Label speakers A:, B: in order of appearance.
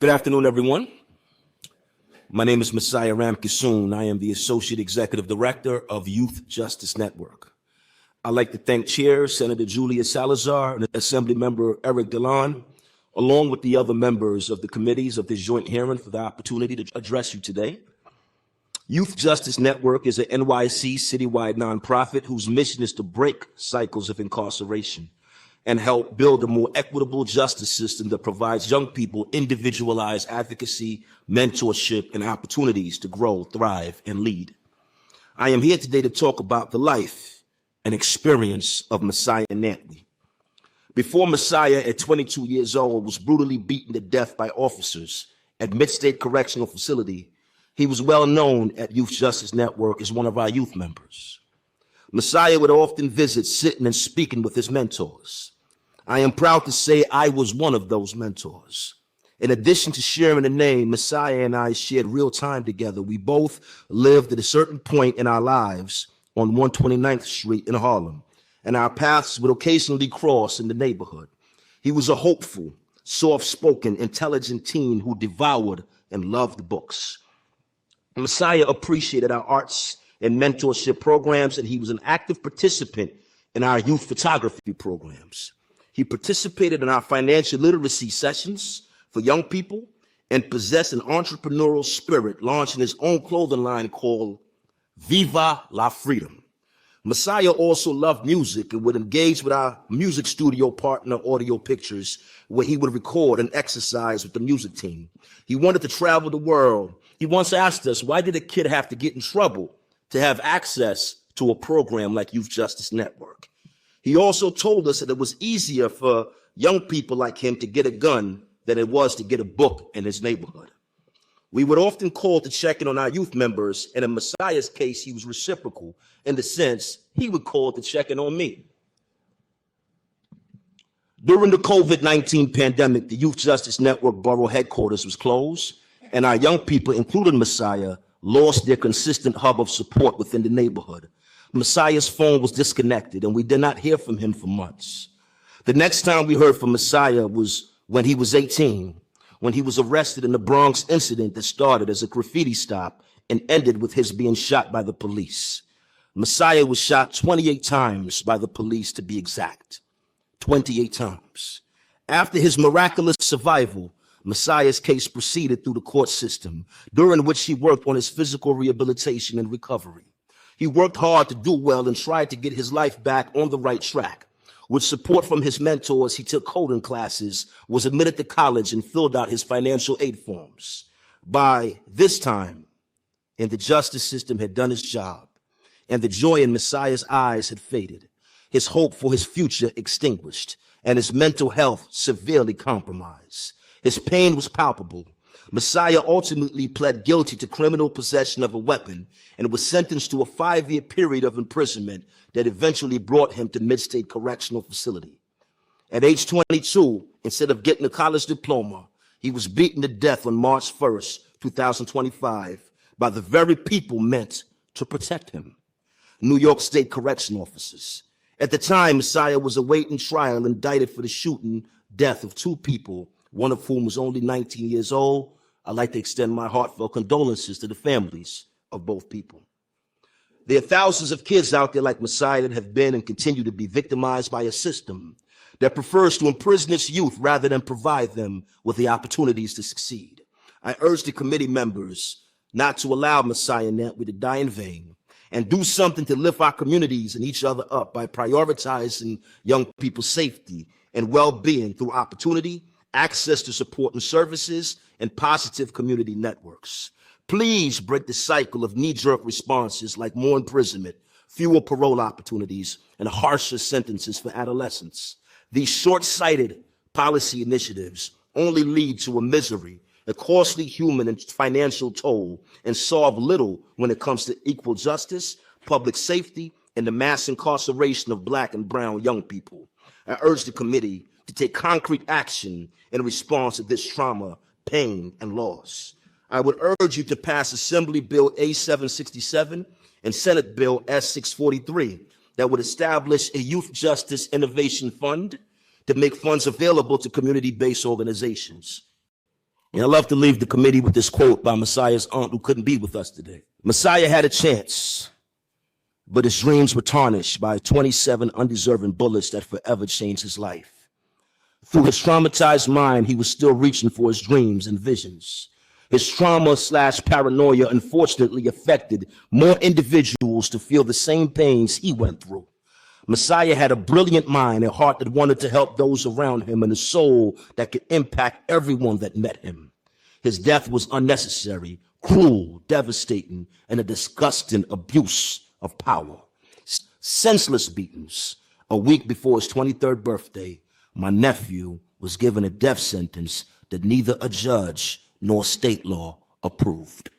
A: Good afternoon, everyone. My name is Messiah Ramkissoon. I am the Associate Executive Director of Youth Justice Network. I'd like to thank Chair Senator Julia Salazar and Assembly Member Eric Dillon, along with the other members of the committees of this joint hearing for the opportunity to address you today. Youth Justice Network is an NYC citywide nonprofit whose mission is to break cycles of incarceration and help build a more equitable justice system that provides young people individualized advocacy, mentorship, and opportunities to grow, thrive, and lead. I am here today to talk about the life and experience of Messiah Nantwi. Before Messiah, at 22 years old, was brutally beaten to death by officers at Mid-State Correctional Facility, he was well known at Youth Justice Network as one of our youth members. Messiah would often visit sitting and speaking with his mentors. I am proud to say I was one of those mentors. In addition to sharing a name, Messiah and I shared real time together. We both lived at a certain point in our lives on 129th Street in Harlem, and our paths would occasionally cross in the neighborhood. He was a hopeful, soft-spoken, intelligent teen who devoured and loved books. Messiah appreciated our arts and mentorship programs, and he was an active participant in our youth photography programs. He participated in our financial literacy sessions for young people and possessed an entrepreneurial spirit, launching his own clothing line called Viva La Freedom. Messiah also loved music and would engage with our music studio partner, Audio Pictures, where he would record and exercise with the music team. He wanted to travel the world. He once asked us, why did a kid have to get in trouble to have access to a program like Youth Justice Network? He also told us that it was easier for young people like him to get a gun than it was to get a book in his neighborhood. We would often call to check in on our youth members, and in Messiah's case, he was reciprocal in the sense he would call to check in on me. During the COVID-19 pandemic, the Youth Justice Network Borough headquarters was closed, and our young people, including Messiah, lost their consistent hub of support within the neighborhood. Messiah's phone was disconnected, and we did not hear from him for months. The next time we heard from Messiah was when he was 18, when he was arrested in the Bronx incident that started as a graffiti stop and ended with his being shot by the police. Messiah was shot 28 times by the police, to be exact, 28 times. After his miraculous survival, Messiah's case proceeded through the court system, during which he worked on his physical rehabilitation and recovery. He worked hard to do well and tried to get his life back on the right track. With support from his mentors, he took coding classes, was admitted to college, and filled out his financial aid forms. By this time, and the justice system had done its job, and the joy in Messiah's eyes had faded, his hope for his future extinguished, and his mental health severely compromised. His pain was palpable. Messiah ultimately pled guilty to criminal possession of a weapon and was sentenced to a 5-year period of imprisonment that eventually brought him to Mid-State Correctional Facility. At age 22, instead of getting a college diploma, he was beaten to death on March 1st, 2025, by the very people meant to protect him, New York State correction officers. At the time, Messiah was awaiting trial, indicted for the shooting death of 2 people, one of whom was only 19 years old. I'd like to extend my heartfelt condolences to the families of both people. There are thousands of kids out there like Messiah that have been and continue to be victimized by a system that prefers to imprison its youth rather than provide them with the opportunities to succeed. I urge the committee members not to allow Messiah Nantwi to die in vain and do something to lift our communities and each other up by prioritizing young people's safety and well-being through opportunity, access to support and services, and positive community networks. Please break the cycle of knee-jerk responses like more imprisonment, fewer parole opportunities, and harsher sentences for adolescents. These short-sighted policy initiatives only lead to a misery, a costly human and financial toll, and solve little when it comes to equal justice, public safety, and the mass incarceration of Black and brown young people. I urge the committee to take concrete action in response to this trauma, pain, and loss. I would urge you to pass Assembly Bill A767 and Senate Bill S643 that would establish a Youth Justice Innovation Fund to make funds available to community-based organizations. And I love to leave the committee with this quote by Messiah's aunt, who couldn't be with us today. Messiah had a chance, but his dreams were tarnished by 27 undeserving bullets that forever changed his life. Through his traumatized mind, he was still reaching for his dreams and visions. His trauma/paranoia unfortunately affected more individuals to feel the same pains he went through. Messiah had a brilliant mind, a heart that wanted to help those around him, and a soul that could impact everyone that met him. His death was unnecessary, cruel, devastating, and a disgusting abuse of power. Senseless beatings. A week before his 23rd birthday, my nephew was given a death sentence that neither a judge nor state law approved.